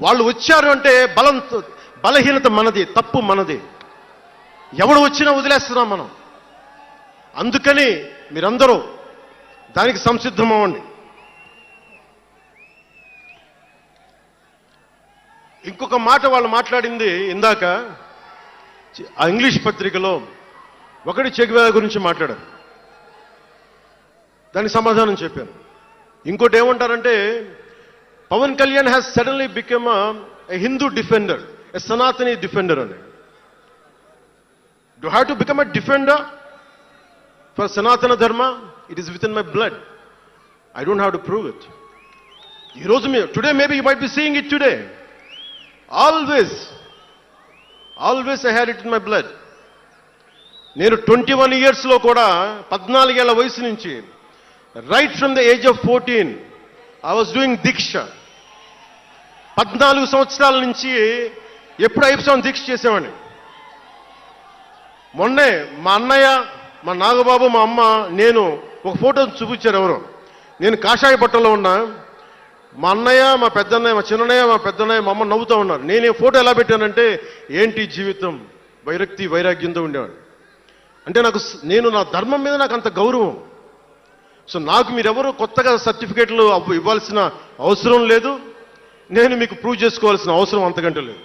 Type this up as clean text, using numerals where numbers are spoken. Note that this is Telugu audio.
వాళ్ళు వచ్చారు అంటే బలహీనత మనది, తప్పు మనది. ఎవడు వచ్చినా వదిలేస్తున్నాం మనం. అందుకని మీరందరూ దానికి సంసిద్ధం అవ్వండి. ఇంకొక మాట వాళ్ళు మాట్లాడింది ఇందాక ఆ ఇంగ్లీష్ పత్రికలో ఒకటి చెగువేరా గురించి మాట్లాడారు, దానికి సమాధానం చెప్పాను. ఇంకోటి ఏమంటారంటే Pawan Kalyan has suddenly become a Hindu defender, a Sanatani defender అని. Do have to become a defender for Sanatana Dharma? It is within my blood. I don't have to prove it. ఈరోజు today maybe you might be seeing it today. Always I had it in my blood. నేను 21 ఇయర్స్లో కూడా 14 ఏళ్ల వయసు నుంచి right from the age of 14 I was doing దీక్ష. 14 సంవత్సరాల నుంచి ఎప్పుడు 5 సంవత్సరం దీక్ష చేసేవాడిని. మొన్నే మా అన్నయ్య, మా నాగబాబు, మా అమ్మ, నేను ఒక ఫోటో చూపించారు ఎవరో. నేను కాషాయ బట్టలో ఉన్నా. మా అన్నయ్య, మా పెద్దన్నయ్య, మా చిన్నయ్య, మా పెద్దన్నయ్య, మా అమ్మ నవ్వుతూ ఉన్నారు. నేను ఈ ఫోటో ఎలా పెట్టానంటే ఏంటి జీవితం, వైరాగ్యంతో ఉండేవాడు. అంటే నేను నా ధర్మం మీద నాకు అంత గౌరవం. సో నాకు మీరెవరు కొత్తగా సర్టిఫికేట్లు ఇవ్వాల్సిన అవసరం లేదు. నేను మీకు ప్రూవ్ చేసుకోవాల్సిన అవసరం అంతకంటే లేదు.